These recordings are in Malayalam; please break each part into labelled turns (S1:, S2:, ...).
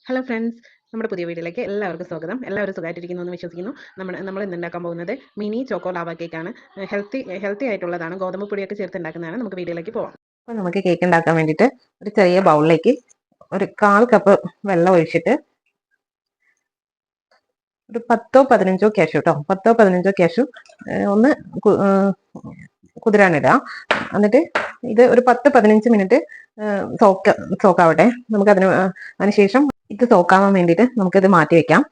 S1: ഹലോ ഫ്രണ്ട്സ്, നമ്മുടെ പുതിയ വീഡിയോയിലേക്ക് എല്ലാവർക്കും സ്വാഗതം. എല്ലാവരും സുഖമായിട്ടിരിക്കുന്നു എന്ന് വിശ്വസിക്കുന്നു. നമ്മൾ ഇന്ന് ഉണ്ടാക്കാൻ പോകുന്നത് മിനി ചോക്കോ ലാവ കേക്കാണ്. ഹെൽത്തി ആയിട്ടുള്ളതാണ്. ഗോതമ്പ് പൊടിയൊക്കെ ചേർത്ത് ഉണ്ടാക്കുന്നതാണ്. നമുക്ക് വീഡിയോയിലേക്ക് പോവാം.
S2: അപ്പോൾ നമുക്ക് കേക്ക് ഉണ്ടാക്കാൻ വേണ്ടിയിട്ട് ഒരു ചെറിയ ബൗളിലേക്ക് ഒരു 1/4 കപ്പ് വെള്ളം ഒഴിച്ചിട്ട് ഒരു 10-15 കാഷ്യൂ കേട്ടോ, 10-15 കാഷ്യൂ ഒന്ന് കുതിരാനിടുക. എന്നിട്ട് ഇത് ഒരു 10-15 മിനിറ്റ് സോക്കാവട്ടെ. അതിനുശേഷം ഇത് സോക്കാവാൻ വേണ്ടിയിട്ട് നമുക്കിത് മാറ്റി വെക്കാം.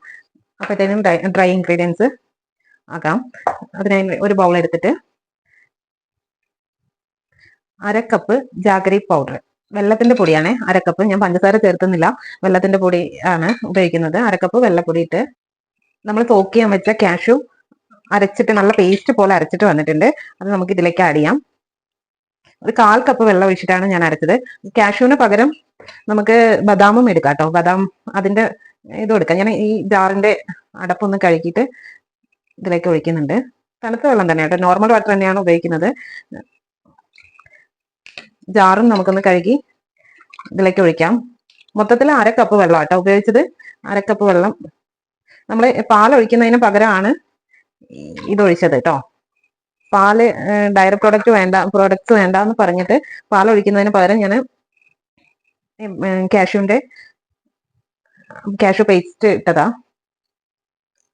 S2: അപ്പോഴത്തേനും ഡ്രൈ ഇൻഗ്രീഡിയൻസ് ആക്കാം. അതിനായി ഒരു ബൗൾ എടുത്തിട്ട് 1/2 കപ്പ് ജാഗരി പൗഡർ, വെള്ളത്തിന്റെ പൊടിയാണ്. 1/2 കപ്പ്, ഞാൻ പഞ്ചസാര ചേർത്തുന്നില്ല, വെള്ളത്തിന്റെ പൊടി ആണ് ഉപയോഗിക്കുന്നത്. 1/2 കപ്പ് വെള്ളപ്പൊടി ഇട്ട് നമ്മൾ സോക്ക് ചെയ്യാൻ വെച്ച കാഷ്യൂ അരച്ചിട്ട് നല്ല പേസ്റ്റ് പോലെ അരച്ചിട്ട് വന്നിട്ടുണ്ട്. അത് നമുക്ക് ഇതിലേക്ക് ആഡ് ചെയ്യാം. ഒരു 1/4 കപ്പ് വെള്ളം ഒഴിച്ചിട്ടാണ് ഞാൻ അരച്ചത്. കാഷ്യൂവിന് പകരം നമുക്ക് ബദാമും എടുക്കാം കേട്ടോ. ബദാം അതിന്റെ ഇത് എടുക്കാം. ഞാൻ ഈ ജാറിന്റെ അടപ്പൊന്ന് കഴുകിയിട്ട് ഇതിലേക്ക് ഒഴിക്കുന്നുണ്ട്. തണുത്ത വെള്ളം തന്നെ കേട്ടോ, നോർമൽ വാട്ടർ തന്നെയാണ് ഉപയോഗിക്കുന്നത്. ജാറും നമുക്കൊന്ന് കഴുകി ഇതിലേക്ക് ഒഴിക്കാം. മൊത്തത്തിൽ 1/2 കപ്പ് വെള്ളം കേട്ടോ ഉപയോഗിച്ചത്. 1/2 കപ്പ് വെള്ളം നമ്മൾ പാൽ ഒഴിക്കുന്നതിന് പകരമാണ് ഇതൊഴിച്ചത് കേട്ടോ. പാല് ഡയറി പ്രോഡക്ട്സ് വേണ്ട എന്ന് പറഞ്ഞിട്ട് പാൽ ഒഴിക്കുന്നതിന് പകരം ഞാൻ കാഷ്യൂ പേസ്റ്റ് ഇട്ടതാ.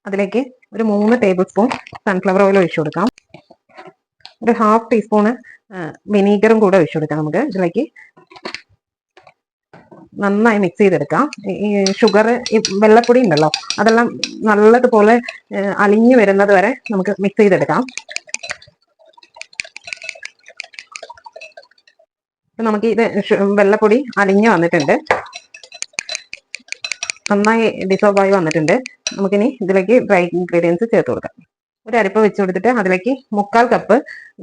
S2: അതിലേക്ക് ഒരു 3 ടേബിൾ സ്പൂൺ സൺഫ്ലവർ ഓയിൽ ഒഴിച്ചു കൊടുക്കാം. ഒരു 1/2 ടീസ്പൂണ് വിനീഗറും കൂടെ ഒഴിച്ചു കൊടുക്കാം. നമുക്ക് ഇതിലേക്ക് നന്നായി മിക്സ് ചെയ്തെടുക്കാം. ഈ ഷുഗർ, ഈ വെള്ളപ്പൊടി ഉണ്ടല്ലോ, അതെല്ലാം നല്ലതുപോലെ അലിഞ്ഞു വരുന്നത് വരെ നമുക്ക് മിക്സ് ചെയ്തെടുക്കാം. നമുക്ക് ഇത് വെള്ളപ്പൊടി അലിഞ്ഞു വന്നിട്ടുണ്ട്, നന്നായി ഡിസോൾവ് ആയി വന്നിട്ടുണ്ട്. നമുക്കിനി ഇതിലേക്ക് ഡ്രൈ ഇൻഗ്രീഡിയൻസ് ചേർത്ത് കൊടുക്കാം. ഒരു അരിപ്പ വെച്ച് കൊടുത്തിട്ട് അതിലേക്ക് 1/4 കപ്പ്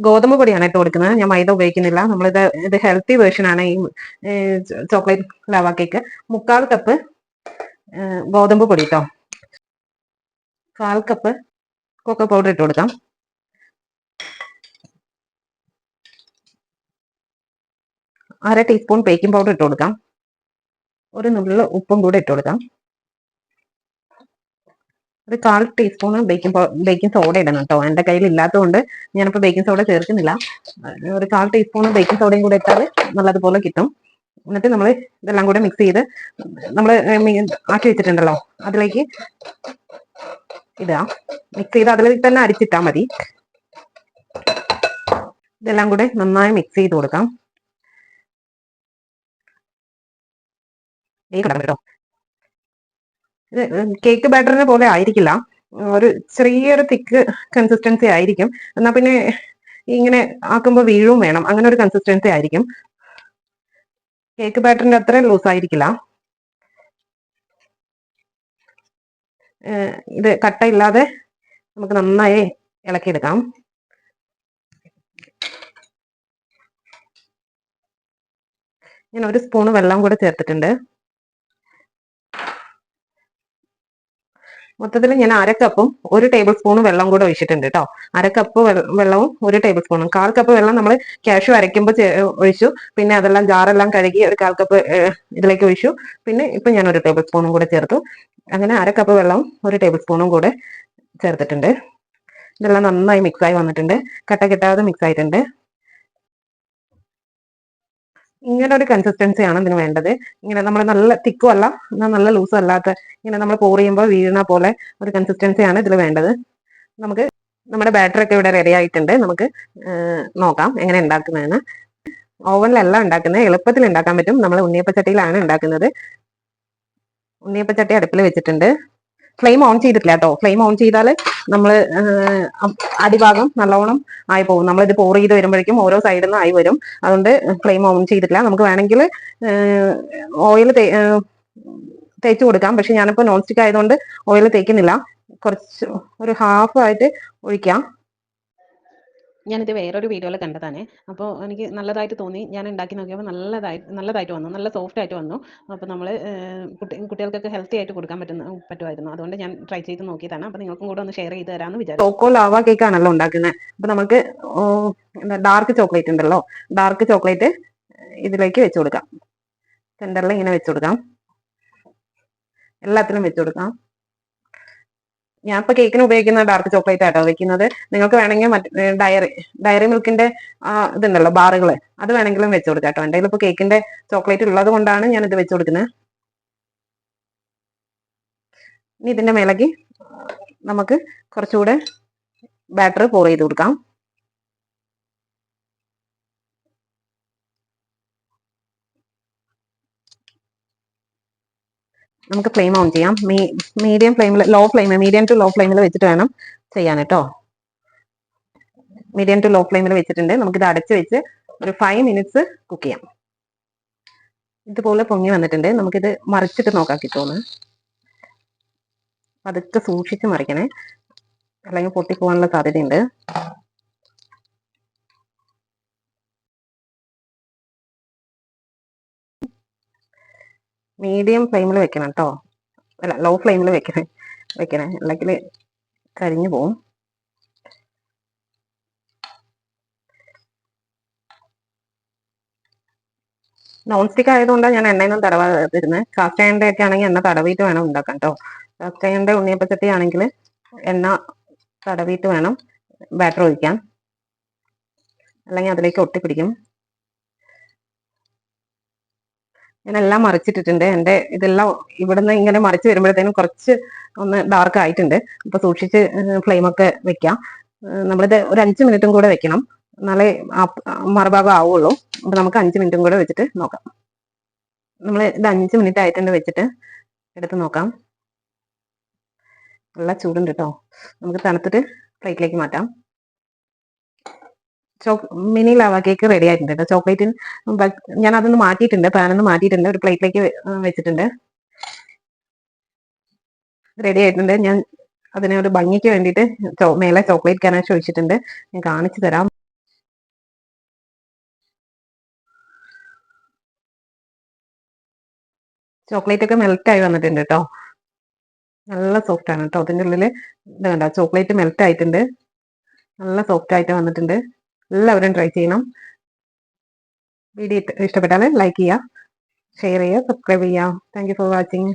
S2: ഗോതമ്പ് പൊടിയാണ് ഇട്ട് കൊടുക്കുന്നത്. ഞാൻ മൈദ ഉപയോഗിക്കുന്നില്ല. ഇത് ഹെൽത്തി വേർഷൻ ആണ് ഈ ചോക്ലേറ്റ് ലവ കേക്ക്. 1/4 കപ്പ് ഗോതമ്പ് പൊടി കേട്ടോ. 1/4 കപ്പ് കൊക്കോ പൗഡർ ഇട്ട് കൊടുക്കാം. 1/2 ടീസ്പൂൺ ബേക്കിംഗ് പൗഡർ ഇട്ട് കൊടുക്കാം. ഒരു നുള്ള് ഉപ്പും കൂടെ ഇട്ട് കൊടുക്കാം. ഒരു 1/4 ടീസ്പൂൺ ബേക്കിംഗ് സോഡ ഇടണം കേട്ടോ. എൻ്റെ കയ്യിൽ ഇല്ലാത്തതുകൊണ്ട് ഞാനിപ്പോൾ ബേക്കിംഗ് സോഡ ചേർക്കുന്നില്ല. ഒരു 1/4 ടീസ്പൂൺ ബേക്കിംഗ് സോഡയും കൂടെ ഇട്ടാൽ നല്ലതുപോലെ കിട്ടും. എന്നിട്ട് നമ്മൾ ഇതെല്ലാം കൂടെ മിക്സ് ചെയ്ത് നമ്മൾ ആക്കി വെച്ചിട്ടുണ്ടല്ലോ അതിലേക്ക് ഇടുക. മിക്സ് ചെയ്ത് അതിലേക്ക് തന്നെ അരിച്ചിട്ടാൽ മതി. ഇതെല്ലാം കൂടെ നന്നായി മിക്സ് ചെയ്ത് കൊടുക്കാം. കേട്ടോ, ഇത് കേക്ക് ബാറ്ററിനെ പോലെ ആയിരിക്കില്ല, ഒരു ചെറിയൊരു തിക്ക് കൺസിസ്റ്റൻസി ആയിരിക്കും. എന്നാ പിന്നെ ഇങ്ങനെ ആക്കുമ്പോൾ വീഴും വേണം, അങ്ങനെ ഒരു കൺസിസ്റ്റൻസി ആയിരിക്കും. കേക്ക് ബാറ്ററിന്റെ അത്ര ലൂസ് ആയിരിക്കില്ല. ഇത് കട്ടയില്ലാതെ നമുക്ക് നന്നായി ഇളക്കിയെടുക്കാം. ഞാൻ ഒരു സ്പൂൺ വെള്ളം കൂടെ ചേർത്തിട്ടുണ്ട്. മൊത്തത്തിൽ ഞാൻ 1/2 കപ്പും 1 ടേബിൾ സ്പൂണും വെള്ളം കൂടെ ഒഴിച്ചിട്ടുണ്ട് കേട്ടോ. 1/2 കപ്പ് വെള്ളവും 1 ടേബിൾ സ്പൂണും. 1/4 കപ്പ് വെള്ളം നമ്മൾ കാഷ്യൂ അരയ്ക്കുമ്പോൾ ഒഴിച്ചു. പിന്നെ അതെല്ലാം ജാറെല്ലാം കഴുകി ഒരു 1/4 കപ്പ് ഇതിലേക്ക് ഒഴിച്ചു. പിന്നെ ഇപ്പൊ ഞാൻ 1 ടേബിൾ സ്പൂണും കൂടെ ചേർത്തു. അങ്ങനെ 1/2 കപ്പ് വെള്ളവും 1 ടേബിൾ സ്പൂണും കൂടെ ചേർത്തിട്ടുണ്ട്. ഇതെല്ലാം നന്നായി മിക്സ് ആയി വന്നിട്ടുണ്ട്. കട്ട കിട്ടാതെ മിക്സ് ആയിട്ടുണ്ട്. ഇങ്ങനെ ഒരു കൺസിസ്റ്റൻസിയാണ് ഇതിന് വേണ്ടത്. ഇങ്ങനെ നമ്മൾ നല്ല തിക്കും അല്ല, നല്ല ലൂസും അല്ലാത്ത, ഇങ്ങനെ നമ്മൾ പോർ ചെയ്യുമ്പോൾ വീഴുന്ന പോലെ ഒരു കൺസിസ്റ്റൻസിയാണ് ഇതിൽ വേണ്ടത്. നമുക്ക് നമ്മുടെ ബാറ്റർ ഒക്കെ ഇവിടെ റെഡി ആയിട്ടുണ്ട്. നമുക്ക് നോക്കാം എങ്ങനെ ഉണ്ടാക്കുന്നതെന്ന്. ഓവനിലല്ല ഉണ്ടാക്കുന്നത്, എളുപ്പത്തിൽ ഉണ്ടാക്കാൻ പറ്റും. നമ്മൾ ഉണ്ണിയപ്പച്ചട്ടിയിലാണ് ഉണ്ടാക്കുന്നത്. ഉണ്ണിയപ്പച്ചട്ടി അടുപ്പിൽ വെച്ചിട്ടുണ്ട്. ഫ്ലെയിം ഓൺ ചെയ്തിട്ടില്ല കേട്ടോ. ഫ്ലെയിം ഓൺ ചെയ്താൽ നമ്മൾ അടിഭാഗം നല്ലോണം ആയി പോകും. നമ്മളിത് പോർ ചെയ്ത് വരുമ്പോഴേക്കും ഓരോ സൈഡിൽ നിന്ന് ആയി വരും. അതുകൊണ്ട് ഫ്ലെയിം ഓൺ ചെയ്തിട്ടില്ല. നമുക്ക് വേണമെങ്കിൽ ഓയിൽ തേച്ച് കൊടുക്കാം. പക്ഷെ ഞാനിപ്പോൾ നോൺ സ്റ്റിക്ക് ആയതുകൊണ്ട് ഓയിൽ തേക്കുന്നില്ല. കുറച്ച് ഒരു ഹാഫ് ആയിട്ട് ഒഴിക്കാം.
S1: ഞാനിത് വേറൊരു വീഡിയോയിൽ കണ്ടതാണ്. അപ്പോൾ എനിക്ക് നല്ലതായിട്ട് തോന്നി. ഞാൻ ഉണ്ടാക്കി നോക്കിയപ്പോൾ നല്ലതായിട്ട് വന്നു, നല്ല സോഫ്റ്റ് ആയിട്ട് വന്നു. അപ്പോൾ നമ്മൾ കുട്ടികൾക്കൊക്കെ ഹെൽത്തി ആയിട്ട് കൊടുക്കാൻ പറ്റുമായിരുന്നു. അതുകൊണ്ട് ഞാൻ ട്രൈ ചെയ്ത് നോക്കിയതാണ്. അപ്പോൾ നിങ്ങൾക്കും കൂടെ ഒന്ന് ഷെയർ ചെയ്ത് തരാമെന്ന് വിചാരിച്ചു.
S2: ചോക്കോ ലാവ കേക്ക് ആണല്ലോ ഉണ്ടാക്കുന്നത്. അപ്പൊ നമുക്ക് ഡാർക്ക് ചോക്ലേറ്റ് ഉണ്ടല്ലോ, ഡാർക്ക് ചോക്ലേറ്റ് ഇതിലേക്ക് വെച്ച് കൊടുക്കാം. സെന്ററിൽ ഇങ്ങനെ വെച്ച് കൊടുക്കാം. എല്ലാത്തിലും വെച്ച് കൊടുക്കാം. ഞാൻ ഇപ്പൊ കേക്കിന് ഉപയോഗിക്കുന്ന ഡാർക്ക് ചോക്ലേറ്റ് ആട്ടോ വെക്കുന്നത്. നിങ്ങൾക്ക് വേണമെങ്കിൽ ഡയറി മിൽക്കിന്റെ ഇതുണ്ടല്ലോ ബാറുകള്, അത് വേണമെങ്കിലും വെച്ച് കൊടുക്കാം കേട്ടോ. എൻ്റെ ഇപ്പൊ കേക്കിന്റെ ചോക്ലേറ്റ് ഉള്ളത് കൊണ്ടാണ് ഞാൻ ഇത് വെച്ച് കൊടുക്കുന്നത്. ഇനി ഇതിന്റെ മേലേക്ക് നമുക്ക് കുറച്ചുകൂടെ ബാറ്റർ pour ചെയ്ത് കൊടുക്കാം. നമുക്ക് ഫ്ലെയിം ഓൺ ചെയ്യാം. മീഡിയം ടു ലോ ഫ്ലെയിമിൽ വെച്ചിട്ട് വേണം ചെയ്യാൻ കേട്ടോ. മീഡിയം ടു ലോ ഫ്ലെയിമിൽ വെച്ചിട്ടുണ്ട്. നമുക്കിത് അടച്ച് വെച്ച് ഒരു 5 മിനിറ്റ്സ് കുക്ക് ചെയ്യാം. ഇതുപോലെ പൊങ്ങി വന്നിട്ടുണ്ട്. നമുക്കിത് മറിച്ചിട്ട് നോക്കാം കിട്ടുമെന്ന്. അതൊക്കെ സൂക്ഷിച്ച് മറിക്കണേ, അല്ലെങ്കിൽ പൊട്ടിപ്പോകാനുള്ള സാധ്യതയുണ്ട്. മീഡിയം ഫ്ലെയിമിൽ വെക്കണം കേട്ടോ, അല്ല ലോ ഫ്ലെയിമിൽ വെക്കണേ, അല്ലെങ്കിൽ കരിഞ്ഞു പോവും. നോൺ സ്റ്റിക്ക് ആയതുകൊണ്ടാണ് ഞാൻ എണ്ണയൊന്നും തടവാതിരുന്നത്. കാസ്റ്റ് അയണിന്റെ ഒക്കെ ആണെങ്കിൽ എണ്ണ തടവിയിട്ട് വേണം ഉണ്ടാക്കാൻ കേട്ടോ. കാസ്റ്റ് അയണിന്റെ ഉണ്ണിയപ്പച്ചട്ടി ആണെങ്കിൽ എണ്ണ തടവിയിട്ട് വേണം ബാറ്റർ ഒഴിക്കാൻ, അല്ലെങ്കിൽ അതിലേക്ക് ഒട്ടിപ്പിടിക്കും. ഞാൻ എല്ലാം മറിച്ചിട്ടിട്ടുണ്ട്. എൻ്റെ ഇതെല്ലാം ഇവിടുന്ന് ഇങ്ങനെ മറിച്ച് വരുമ്പോഴത്തേനും കുറച്ച് ഒന്ന് ഡാർക്ക് ആയിട്ടുണ്ട്. അപ്പൊ സൂക്ഷിച്ച് ഫ്ലെയിമൊക്കെ വെക്കാം. നമ്മളിത് ഒരു 5 മിനിറ്റും കൂടെ വെക്കണം, എന്നാലേ മറുഭാഗം ആവുള്ളൂ. അപ്പൊ നമുക്ക് 5 മിനിറ്റും കൂടെ വെച്ചിട്ട് നോക്കാം. നമ്മൾ ഇത് 5 മിനിറ്റ് ആയിട്ടുണ്ട് വെച്ചിട്ട് എടുത്ത് നോക്കാം. നല്ല ചൂടുണ്ട് കേട്ടോ. നമുക്ക് തണുത്തിട്ട് പ്ലേറ്റിലേക്ക് മാറ്റാം. മിനി ലവ കേക്ക് റെഡി ആയിട്ടുണ്ട് കേട്ടോ. ചോക്ലേറ്റിന് ഞാൻ അതൊന്ന് മാറ്റിയിട്ടുണ്ട്, പാനൊന്ന് മാറ്റിയിട്ടുണ്ട്, ഒരു പ്ലേറ്റിലേക്ക് വെച്ചിട്ടുണ്ട്. റെഡി ആയിട്ടുണ്ട്. ഞാൻ അതിനെ ഒരു ഭംഗിക്ക് വേണ്ടിയിട്ട് മേലെ ചോക്ലേറ്റ് ഗനാഷ് ഒഴിച്ചിട്ടുണ്ട്. ഞാൻ കാണിച്ചു തരാം. ചോക്ലേറ്റ് ഒക്കെ മെൽറ്റ് ആയി വന്നിട്ടുണ്ട് കേട്ടോ. നല്ല സോഫ്റ്റ് ആണ് കേട്ടോ. അതിൻ്റെ ഉള്ളിൽ ഇത് കണ്ടോ, ചോക്ലേറ്റ് മെൽറ്റ് ആയിട്ടുണ്ട്. നല്ല സോഫ്റ്റ് ആയിട്ട് വന്നിട്ടുണ്ട്. എല്ലാവരും ട്രൈ ചെയ്യണം. വീഡിയോ ഇഷ്ടപ്പെട്ടാൽ ലൈക്ക് ചെയ്യുക, ഷെയർ ചെയ്യുക, സബ്സ്ക്രൈബ് ചെയ്യുക. Thank you for watching.